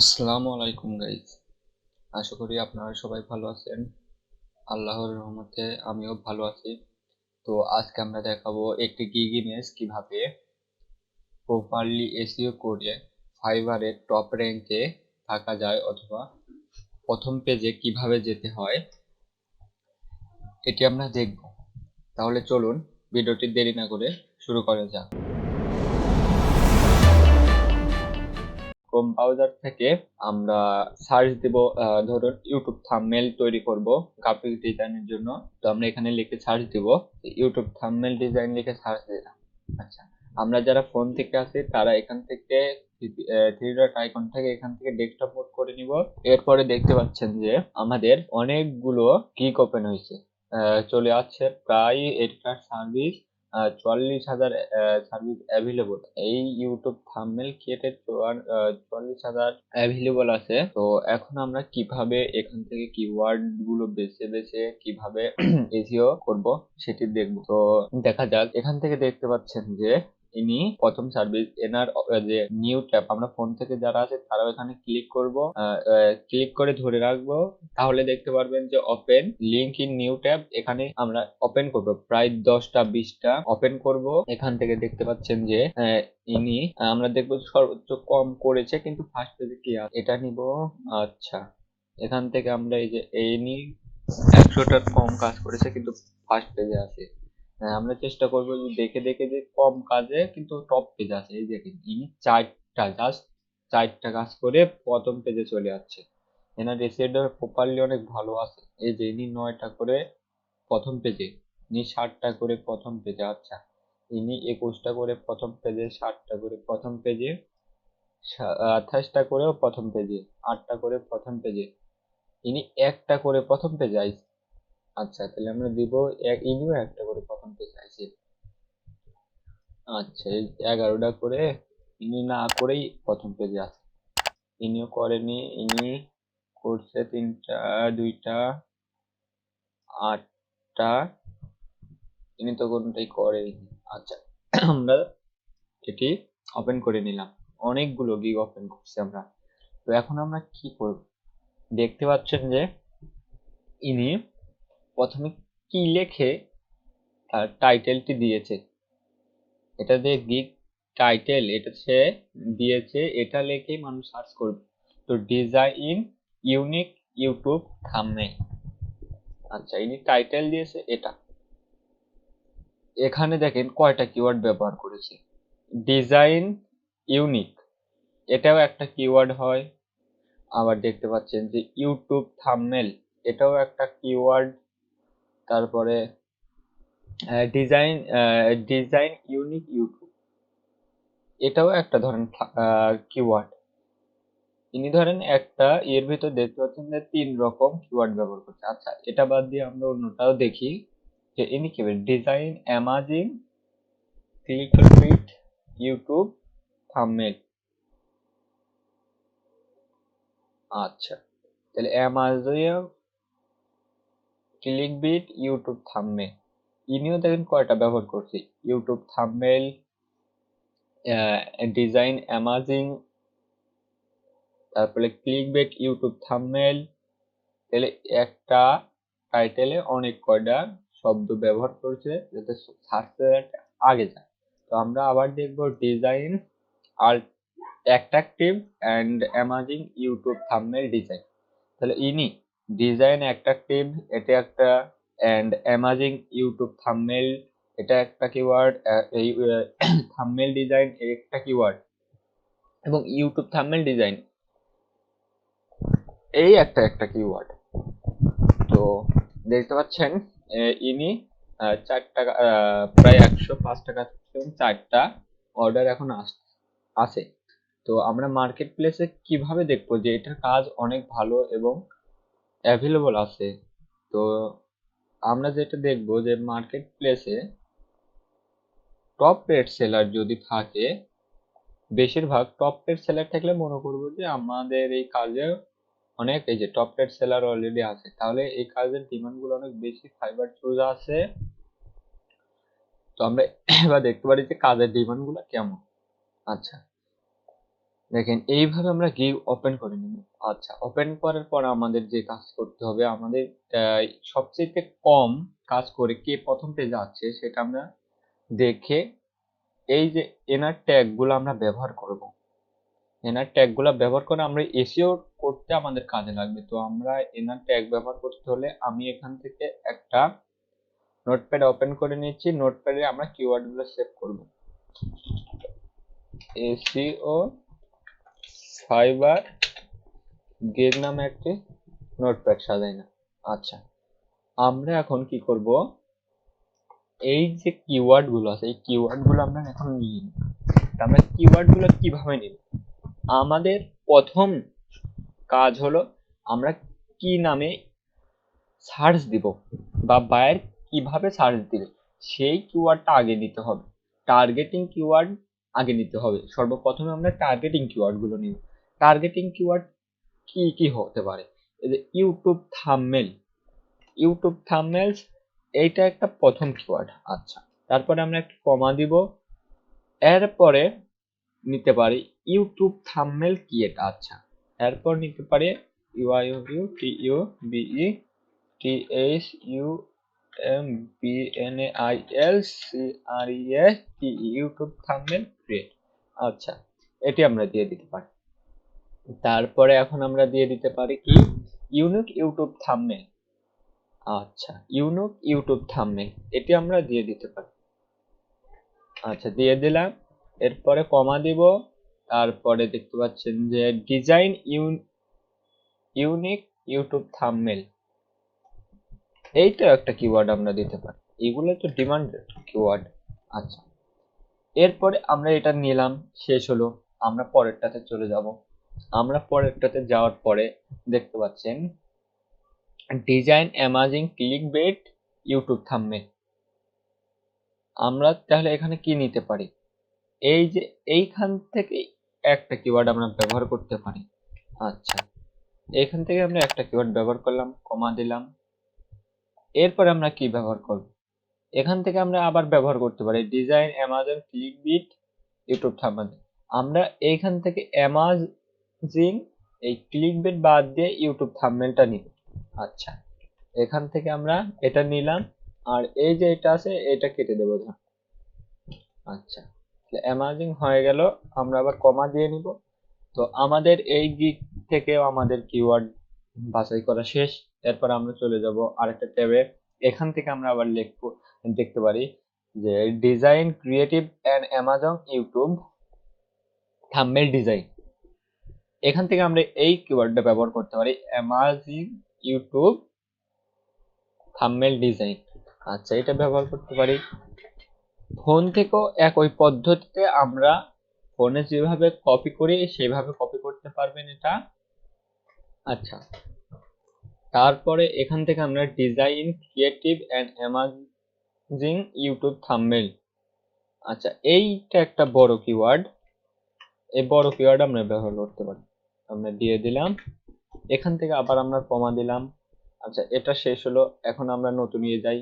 আসসালামু আলাইকুম গাইজ। আশা করি আপনারা সবাই ভালো আছেন। আল্লাহর রহমতে আমিও ভালো আছি। তো আজকে আমরা দেখাবো একটি গিগ ইমেজ কিভাবে প্রপারলি এসইও করে ফাইবারের টপ র্যাঙ্কে থাকা যায় অথবা প্রথম পেজে কিভাবে যেতে হয় এটি আমরা দেখব। তাহলে চলুন ভিডিওটি দেরি না করে শুরু করা যাক। ক্রোম ব্রাউজার থেকে আমরা সার্চ দেব, ধরুন ইউটিউব থাম্বনেল তৈরি করব গ্রাফিক ডিজাইনের জন্য। তো আমরা এখানে লিখে সার্চ দেব ইউটিউব থাম্বনেল ডিজাইন লিখে সার্চ দিলাম। আচ্ছা, আমরা যারা ফোন থেকে আছি তারা এখান থেকে থ্রি ডট আইকন থেকে এখান থেকে ডেস্কটপ মোড করে নিব। এরপরে দেখতে পাচ্ছেন যে আমাদের অনেকগুলো গিগ ওপেন হয়েছে, চলে আসছে প্রায় এটার সার্ভিস 44,000 সার্ভিস অ্যাভেলেবল। এই ইউটিউব থাম্বনেল ক্রিয়েটেড 44,000 অ্যাভেলেবল আছে। তো এখন আমরা কিভাবে এখান থেকে কিওয়ার্ড গুলো বেছে বেছে কিভাবে এসইও করব সেটি দেখব। তো দেখা যাক। এখান থেকে দেখতে পাচ্ছেন যে ইনি প্রথম সার্ভিস, এনার যে নিউ ট্যাব, আমরা ফোন থেকে যারা আছে তারাও এখানে ক্লিক করব, ক্লিক করে ধরে রাখবো, তাহলে দেখতে পারবেন যে open link in new tab. এখানে আমরা ওপেন করব, প্রায় 10টা 20টা ওপেন করব। এখান থেকে দেখতে পাচ্ছেন যে ইনি আমরা দেখবো সর্বোচ্চ কম করেছে, কিন্তু ফার্স্ট পেজে কি আছে এটা নিব। আচ্ছা, এখান থেকে আমরা এই যে ইনি 100টার কম কাজ করেছে কিন্তু ফার্স্ট পেজে আছে। আমরা চেষ্টা করবো যে দেখে দেখে যে কম কাজে কিন্তু টপ পেজ আছে। এই দেখেন ইনি চারটা কাজ করে প্রথম পেজে চলে যাচ্ছে। এনার রেসিডেন্ট প্রপারলি অনেক ভালো আছে। এই যে ইনি 9টা করে প্রথম পেজে, ইনি 7টা করে প্রথম পেজে। আচ্ছা, ইনি 21টা করে প্রথম পেজে, 7টা করে প্রথম পেজে, 28টা করেও প্রথম পেজে, 8টা করে প্রথম পেজে, ইনি একটা করে প্রথম পেজে আইছে। আচ্ছা, তাহলে আমরা দিব ইনিও একটা করে প্রথম পেজে আইছে। আচ্ছা, এই 11টা করে ইনি না করেই প্রথম পেজে আছে। ইনিও করেনি, ইনি করছে 3টা 2টা 8টা, ইনি তো কোনটাই করেনি। আচ্ছা, আমরা এটি ওপেন করে নিলাম। অনেকগুলো গিগ ওপেন করছি আমরা। তো এখন আমরা কি করব? দেখতে পাচ্ছেন যে ইনি প্রথমে কি লেখে তার টাইটেলটি দিয়েছে। এটা যে গিগ টাইটেল, এটা সে দিয়েছে, এটা লিখেই মানুষ সার্চ করবে। তো ডিজাইন ইউনিক ইউটিউব থাম্বনেল। আচ্ছা, ইনি টাইটেল দিয়েছে এটা। এখানে দেখেন কয়টা কিওয়ার্ড ব্যবহার করেছে। ডিজাইন ইউনিক, এটাও একটা কিওয়ার্ড হয়। আবার দেখতে পাচ্ছেন যে ইউটিউব থাম্বনেল, এটাও একটা কিওয়ার্ড। তারপরে ডিজাইন ডিজাইন ইউনিক ইউটিউব, এটাও একটা ধরেন কিওয়ার্ড। ইনি ধরেন একটা এর ভিতর দেখতে পাচ্ছেন যে 3 রকম কিওয়ার্ড ব্যবহার করছে। আচ্ছা, এটা বাদ দিয়ে আমরা অন্যটাও দেখি যে ইনি কি ডিজাইন অ্যামাজিং ক্লিকবিট ইউটিউব থাম্বনেল। আচ্ছা, তাহলে অ্যামাজন ক্লিকবিট ইউটিউব থাম্বনেল, ইনিও দেখেন কয়টা ব্যবহার করছে। ইউটিউব থাম্বনেল, ডিজাইন অ্যামাজিং, তারপরে ক্লিকবেট ইউটিউব থাম্বনেল। তাহলে একটা টাইটেলে অনেক কয়টা শব্দ ব্যবহার করছে যাতে সার্চ রেজাল্ট আগে যায়। তো আমরা আবার দেখব ডিজাইন আর attractive and amazing YouTube thumbnail design. তাহলে ইনি ডিজাইন অ্যাট্রাকটিভ, এটা একটা, অ্যান্ড অ্যামাজিং ইউটিউব থাম্বনেল, এটা একটা কিওয়ার্ড, এই থাম্বনেল ডিজাইন একটা কিওয়ার্ড, এবং ইউটিউব থাম্বনেল ডিজাইন এই একটা একটা কিওয়ার্ড। তো দেখতে পাচ্ছেন ইনি 4 টাকা, প্রায় 105 টাকা এবং 4টা অর্ডার এখন আছে। তো আমরা মার্কেট প্লেসে কিভাবে দেখবো যে এটার কাজ অনেক ভালো এবং অ্যাভেলেবল আছে? তো আমরা যেটা দেখবো যে মার্কেট প্লেসে টপ রেট সেলার যদি থাকে, বেশিরভাগ টপ রেট সেলার থাকলে মনে করবো যে আমাদের এই কাজে অনেক, এই যে টপ রেট সেলার অলরেডি আছে, তাহলে এই কাজের ডিমান্ড গুলো অনেক বেশি, ফাইবার চুজ আছে। তো আমরা এবার দেখতে পারি যে কাজের ডিমান্ড গুলো কেমন। আচ্ছা, দেখেন এইভাবে আমরা গিগ ওপেন করে নিব। আচ্ছা, ওপেন করার পর আমাদের যে কাজ করতে হবে, আমাদের সবচেয়ে কম কাজ করে কে প্রথম পেজে আছে সেটা আমরা দেখে এই যে এনার ট্যাগ গুলো আমরা ব্যবহার করব। এনার ট্যাগ গুলো ব্যবহার করে আমরা এসইও করতে আমাদের কাজে লাগবে। তো আমরা এনার ট্যাগ ব্যবহার করতে হলে আমি এখান থেকে একটা নোটপ্যাড ওপেন করে নিচ্ছি। নোটপ্যাডে আমরা কিওয়ার্ড গুলো সেভ করব। এসইও ফাইবার গেজ নামে একটি নোটপ্যাড সাজাই না। আচ্ছা, আমরা এখন কি করব, এই যে কিওয়ার্ড গুলো আছে এই কিওয়ার্ড গুলো আমরা এখন নিয়ে নিই। আমরা কিওয়ার্ড গুলো কিভাবে নিব? আমাদের প্রথম কাজ হলো আমরা কি নামে সার্চ দিব বা বায়ার কিভাবে সার্চ দিবে সেই কিওয়ার্ডটা আগে নিতে হবে। টার্গেটিং কিওয়ার্ড আগে নিতে হবে। সর্বপ্রথমে আমরা টার্গেটিং কিওয়ার্ড গুলো নিব। টার্গেটিং কিওয়ার্ড কি কি হতে পারে? এই যে ইউটিউব থাম্বনেল, ইউটিউব থাম্বনেলস এইটা একটা প্রথম কিওয়ার্ড। আচ্ছা, তারপরে আমরা একটা কমা দিব। এরপরে নিতে পারি ইউটিউব থাম্বনেল ক্রিয়েট। আচ্ছা, এরপর নিতে পারি ইউটিউব থাম্বনেল ক্রিয়েট। আচ্ছা, এটি আমরা দিয়ে দিতে পারি। তারপরে এখন আমরা দিয়ে দিতে পারি কি ইউনিক ইউটিউব থাম্বনেল। আচ্ছা, ইউনিক ইউটিউব থাম্বনেল এটি আমরা দিয়ে দিতে পারি। আচ্ছা, দিয়ে দিলাম। এরপরে কমা দিব। তারপরে দেখতে পাচ্ছেন যে ডিজাইন ইউনিক ইউটিউব থাম্বনেল, এইটা একটা কিওয়ার্ড আমরা দিতে পারি। এগুলো তো ডিমান্ডেড কিওয়ার্ড। আচ্ছা, এরপরে আমরা এটা নিলাম, শেষ হলো। আমরা পরেরটাতে চলে যাব। আমরা পরেরটাতে যাওয়ার পরে দেখতে পাচ্ছেন design amazing click bait YouTube thumbnail. আমরা তাহলে এখানে কি নিতে পারি? এই যে এইখান থেকে একটা কিওয়ার্ড আমরা ব্যবহার করতে পারি। আচ্ছা, এখান থেকে আমরা একটা কিওয়ার্ড ব্যবহার করলাম, কমা দিলাম। এরপরে আমরা কি ব্যবহার করব? এখান থেকে আমরা আবার ব্যবহার করতে পারি design Amazon click bit YouTube thumbnail. আমরা এইখান থেকে অ্যামাজিং এই ক্লিক বিট বাদ দিয়ে ইউটিউব থাম্বনেলটা নিব। আচ্ছা, এখান থেকে আমরা এটা নিলাম, আর এই যে এটা আছে এটা কেটে দেবো। আচ্ছা, অ্যামাজিং হয়ে গেল। আমরা আবার কমা দিয়ে নিব। তো আমাদের এই দিক থেকেও আমাদের কিওয়ার্ড বাছাই করা শেষ। এরপর আমরা চলে যাব আরেকটা ট্যাবে। এখান থেকে আমরা আবার লিখবো, দেখতে পারি যে design creative and Amazon YouTube thumbnail design. এখান থেকে আমরা এই কিওয়ার্ডটা ব্যবহার করতে পারি, অ্যামাজিং ইউটিউব থাম্বনেল ডিজাইন। আচ্ছা, এটা ব্যবহার করতে পারি। ফোন থেকেও একই পদ্ধতিতে আমরা ফোনে যেভাবে কপি করি সেভাবে কপি করতে পারবেন এটা। আচ্ছা, তারপরে এখান থেকে আমরা design creative and amazing YouTube thumbnail. আচ্ছা, এইটা একটা বড় কিওয়ার্ড। এই বড় কিওয়ার্ড আমরা ব্যবহার করতে পারি। আমরা দিয়ে দিলাম। এখান থেকে আবার আমরা কমা দিলাম। আচ্ছা, এটা শেষ হলো। এখন আমরা নতুন ইয়ে যাই।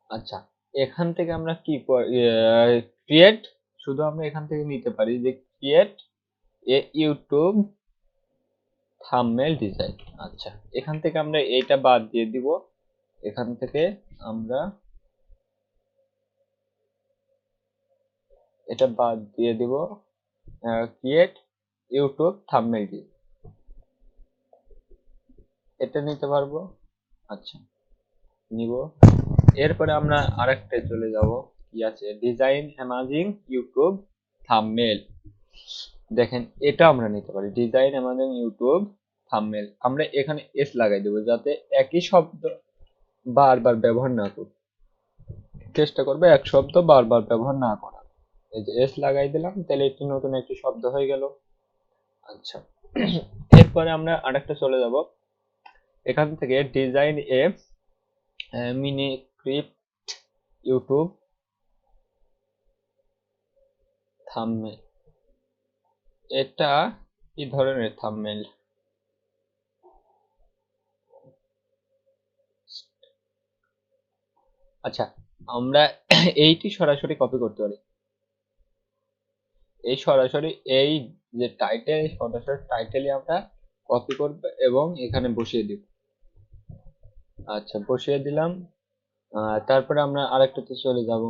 আচ্ছা, এখান থেকে আমরা কি ক্রিয়েট, শুধু আমরা এখান থেকে নিতে পারি যে create a YouTube thumbnail design. আচ্ছা, এখান থেকে আমরা এইটা বাদ দিয়ে দিব। এখান থেকে আমরা এটা বাদ দিয়ে দিব, ক্রিয়েট ইউটিউব থাম্বনেল ডিজাইন এটা নিতে পারবো। আচ্ছা, নিব। এরপরে আমরা আরেকটা চলে যাব, কি আছে ডিজাইন অ্যামাজিং ইউটিউব থাম্বনেল। দেখেন, এটা আমরা নিতে পারি ডিজাইন অ্যামাজিং ইউটিউব থাম্বনেল। আমরা এখানে এস লাগাই দেবো যাতে একই শব্দ বারবার ব্যবহার না করি। চেষ্টা করবে এক শব্দ বারবার ব্যবহার না করা। এই যে এস লাগাই দিলাম, তাহলে একটি নতুন একটি শব্দ হয়ে গেল। আচ্ছা, এরপরে আমরা আরেকটা চলে যাব। এখান থেকে ডিজাইন এ মিনি ক্রিপ্ট ইউটিউব থাম্বনেল। এটা কি ধরনের থাম্বনেল? আচ্ছা, আমরা এইটি সরাসরি কপি করতে পারি। এই সরাসরি এই যে টাইটেল, সরাসরি টাইটেলে আমরা কপি করব এবং এখানে বসিয়ে দিব। আচ্ছা, বসিয়ে দিলাম। তারপরে আমরা আরেকটাতে চলে যাব,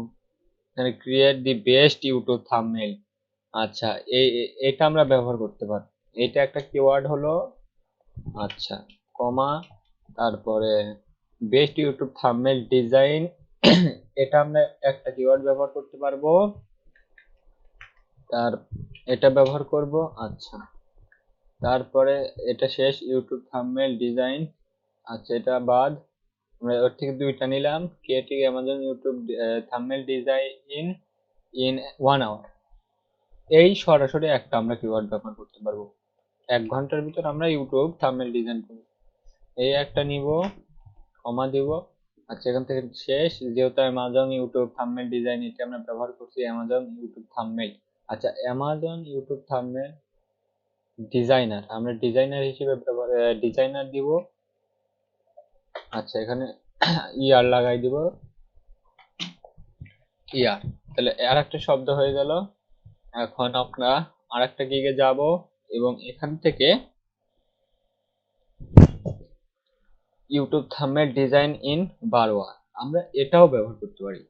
এখানে create the best YouTube thumbnail. আচ্ছা, এটা আমরা ব্যবহার করতে পারি। এটা একটা কিওয়ার্ড হলো, আচ্ছা, কমা, তারপরে বেস্ট ইউটিউব থাম্বনেল ডিজাইন, এটা আমরা একটা কিওয়ার্ড ব্যবহার করতে পারবো। আর এটা ব্যবহার করব। আচ্ছা, তারপরে এটা শেষ, ইউটিউব থাম্বনেল ডিজাইন। আচ্ছা, এটা বাদ, আমরা ওর থেকে দুইটা নিলাম, creative Amazon YouTube thumbnail design in 1 hour. এই সরাসরি একটা আমরা কিওয়ার্ড ব্যবহার করতে পারবো। 1 ঘন্টার ভিতর আমরা ইউটিউব থাম্বনেল ডিজাইন করব। এই একটা নিব, কমা দিব। আচ্ছা, এখান থেকে শেষ, যেহেতু অ্যামাজন ইউটিউব থাম্বনেল ডিজাইন এটা আমরা ব্যবহার করছি, অ্যামাজন ইউটিউব থাম্বনেল। আচ্ছা, অ্যামাজন ইউটিউব থাম্বনেল ডিজাইনার, আমরা ডিজাইনার হিসেবে ডিজাইনার দিব। আচ্ছা, এখানে ইয়ার লাগাই দিব, ইয়ার। তাহলে আর একটা শব্দ হয়ে গেল। এখন আমরা আর একটা গিগে যাব এবং এখান থেকে YouTube thumbnail design in 12 hour আমরা এটাও ব্যবহার করতে পারি।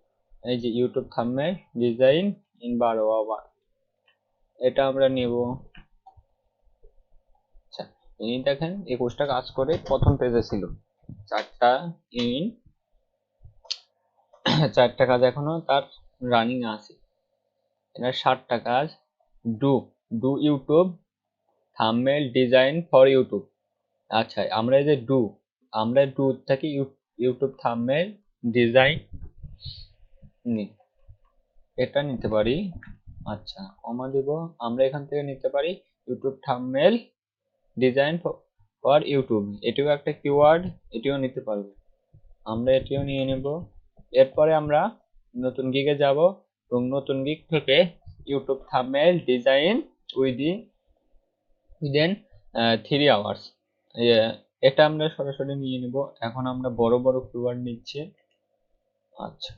এই যে YouTube thumbnail design in 12 hour, এটা আমরা নেব। আচ্ছা, ইনি দেখেন 21টা কাজ করে প্রথম পেজে ছিল, 4টা কাজ এখনো তার রানিং আছে। এটা 7টা কাজ। Do do YouTube thumbnail design for YouTube. আচ্ছা, আমরা এই যে আমরা ডু থেকে ইউটিউব থাম্বনেল ডিজাইন এটা নিতে পারি। আচ্ছা, কমা দিব, আমরা এখান থেকে নিতে পারি YouTube thumbnail design for YouTube, এটিও একটা কিওয়ার্ড, এটিও নিতে পারবো, আমরা এটিও নিয়ে নেব। এরপরে আমরা নতুন গিগে যাব এবং নতুন গিগ থেকে YouTube thumbnail design within 3 hours, এটা আমরা সরাসরি নিয়ে নেব। এখন আমরা বড় বড় কিওয়ার্ড নিচ্ছি। আচ্ছা,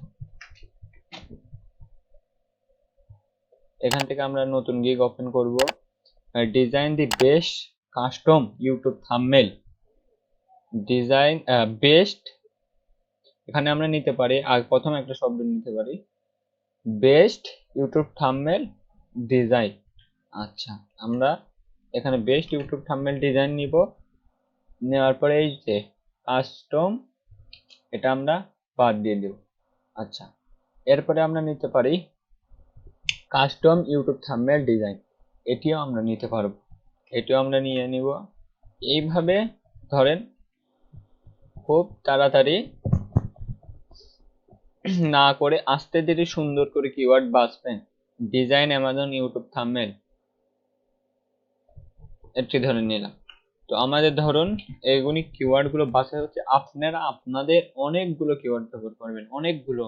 এখান থেকে আমরা নতুন গিগ ওপেন করব, design the best custom YouTube thumbnail design best, এখানে আমরা নিতে পারি, আর প্রথম একটা শব্দ নিতে পারি, বেস্ট ইউটিউব থাম্বনেল ডিজাইন। আচ্ছা, আমরা এখানে বেস্ট ইউটিউব থাম্বনেল ডিজাইন নিব। নেওয়ার পরে এই যে কাস্টম, এটা আমরা বাদ দিয়ে দেব। আচ্ছা, এরপরে আমরা নিতে পারি কাস্টম ইউটিউব থাম্বনেল ডিজাইন, এটিও আমরা নিতে পারবো, এটিও আমরা নিয়ে নিব। এইভাবে ধরেন খুব তাড়াতাড়ি না করে আস্তে ধীরে সুন্দর করে কিওয়ার্ড বাছবেন। ডিজাইন অ্যামাজন ইউটিউব থাম্বনেল এটি ধরে নিলাম। তো আমাদের ধরুন এইগুলি কিওয়ার্ড গুলো বাছাই হচ্ছে, আপনারা আপনাদের অনেকগুলো কিওয়ার্ড ব্যবহার করবেন, অনেকগুলো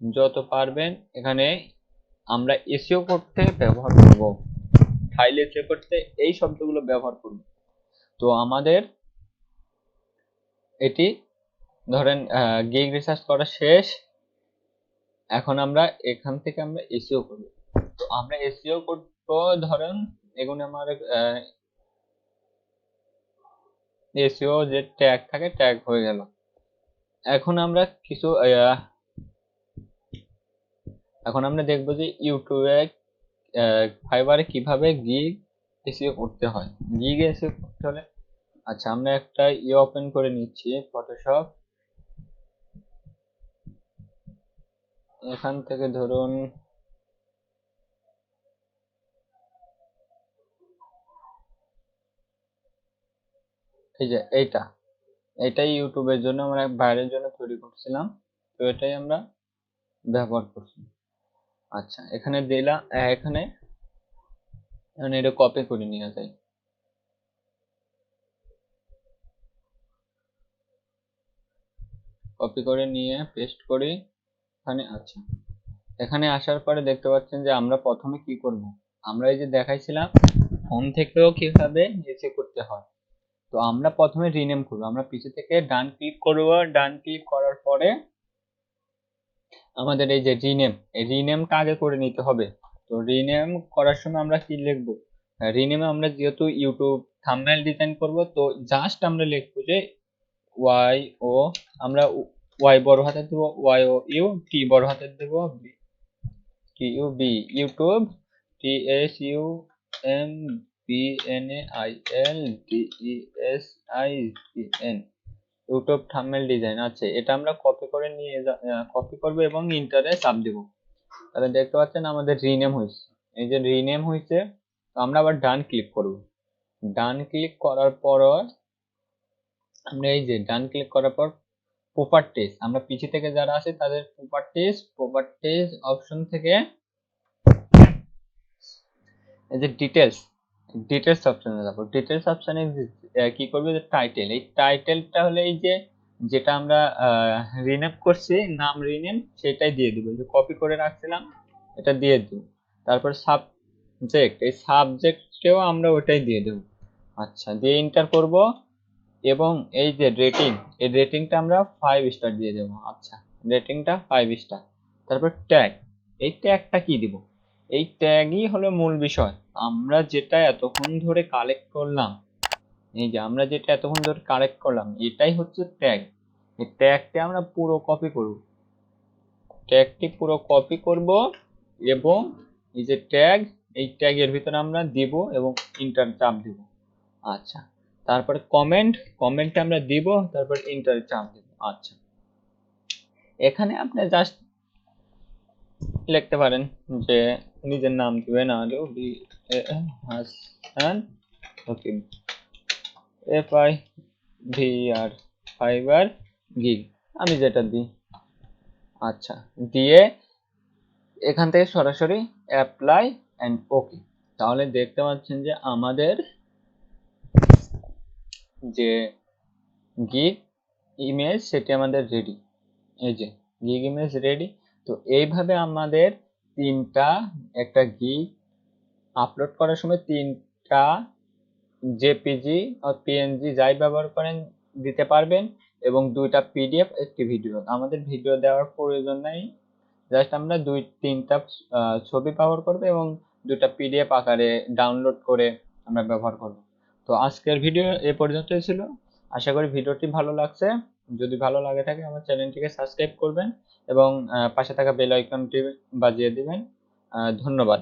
যত পারবেন। এখানে আমরা এসইও করতে ব্যবহার করব, ফাইল এসইও করতে এই শব্দগুলো ব্যবহার করব। তো আমাদের এটি ধরেন গিগ রিসার্চ করা শেষ, এখন আমরা এখান থেকে আমরা এসইও করব। তো আমরা এসইও করব, ধরেন এগুলো আমার এসইও যে ট্যাগ থাকে, ট্যাগ হয়ে গেল। এখন আমরা কিছু এখন আমরা দেখব যে ইউটিউবে ফাইবারে কিভাবে গিগ এসইও করতে হয়। গিগ এসইও করতে হলে, আচ্ছা, আমরা একটা ওপেন করে নিচ্ছি, ফটোশপ। এখান থেকে ধরুন এই যে এইটাই ইউটিউবের জন্য আমরা বাইরের জন্য তৈরি করছিলাম, তো এটাই আমরা ব্যবহার করছি। আচ্ছা, এখানে দিলাম, এখানে এটা কপি করে নিয়ে যাই, কপি করে নিয়ে পেস্ট করি এখানে। আচ্ছা, এখানে আসার পরে দেখতে পাচ্ছেন যে আমরা প্রথমে কি করব, আমরা এই যে দেখাইছিলাম হোম থেকেও কিভাবে এসে করতে হয়। তো আমরা প্রথমে রিনেম করব, আমরা পিছে থেকে ডান ক্লিক করব, ডান ক্লিক করার পরে আমাদের এই যে রিনেমটা আগে করে নিতে হবে। তো তো রিনেম করার সময় আমরা কি লিখবো? রিনেমে আমরা যেহেতু ইউটিউব থাম্বনেল ডিজাইন করব, তো জাস্ট আমরা লিখবো যে ওয়াই ও, আমরা ওয়াই বড় হাতের দেবো, ওয়াই ও ইউ, টি বড় হাতের দেবো, T U B, YouTube, T S U M B N A I L D E S I N, YouTube thumbnail design আছে। এটা আমরা কপি করে নিয়ে কপি করবো এবং ইন্টারে চাপ দেবো। তাহলে দেখতে পাচ্ছেন আমাদের রিনেম হয়েছে। এই যে রিনেম হয়েছে, তো আমরা আবার ডান ক্লিক করব। ডান ক্লিক করার পর আমরা এই যে ডান ক্লিক করার পর প্রপার্টিজ, আমরা পিছে থেকে যারা আছে তাদের প্রপার্টিজ অপশন থেকে এই যে ডিটেলস অপশনে যাবো। ডিটেলস অপশনে কি করবে, যে টাইটেল, এই টাইটেলটা হলে এই যে যেটা আমরা রিনেম করছি, নাম রিনেম, সেটাই দিয়ে দিব। যে কপি করে রাখছিলাম এটা দিয়ে দিব। তারপর সাবজেক্ট, এই সাবজেক্টেও আমরা ওটাই দিয়ে দেব। আচ্ছা, দিয়ে এন্টার করব এবং এই যে রেটিং, এই রেটিংটা আমরা 5 স্টার দিয়ে দেব। আচ্ছা, রেটিংটা 5 স্টার। তারপর ট্যাগ, এই ট্যাগটা কি দিব? এই ট্যাগই হলো মূল বিষয়। আমরা যেটা এতক্ষণ ধরে কালেক্ট করলাম, এই যে আমরা যেটা এতক্ষণ ধরে কালেক্ট করলাম, এটাই হচ্ছে ট্যাগ। এই ট্যাগটা আমরা পুরো কপি করব, ট্যাগটি পুরো কপি করব এবং এই যে ট্যাগ, এই ট্যাগের ভিতরে আমরা দিব এবং ইন্টার চাপ দিব। আচ্ছা, তারপরে কমেন্ট আমরা দিব, তারপর ইন্টার চাপ দিব। আচ্ছা, এখানে আপনি জাস্ট লিখতে পারেন যে নিজের নাম দিবেন, Hasan Rakib, FIVR, fibre gig, আমি যেটা দিই। আচ্ছা, দিয়ে এখান থেকে সরাসরি অ্যাপ্লাই এন্ড ওকে। তাহলে দেখতে পাচ্ছেন যে আমাদের যে গিগ ইমেজ সেটি আমাদের রেডি। এই যে গিগ ইমেজ রেডি। তো এইভাবে আমাদের একটা গিগ আপলোড করার সময় 3টা জেপিজি আর পিএনজি যাই ব্যবহার করেন দিতে পারবেন, এবং 2টা পিডিএফ, একটি ভিডিও। আমাদের ভিডিও দেওয়ার প্রয়োজন নাই, জাস্ট আমরা 2-3টা ছবি ব্যবহার করব এবং 2টা পিডিএফ আকারে ডাউনলোড করে আমরা ব্যবহার করব। তো আজকের ভিডিও এ পর্যন্তই ছিল। আশা করি ভিডিওটি ভালো লাগছে। যদি ভালো লাগে থাকে আমার চ্যানেলটিকে সাবস্ক্রাইব করবেন এবং পাশে থাকা বেল আইকনটি বাজিয়ে দিবেন। ধন্যবাদ।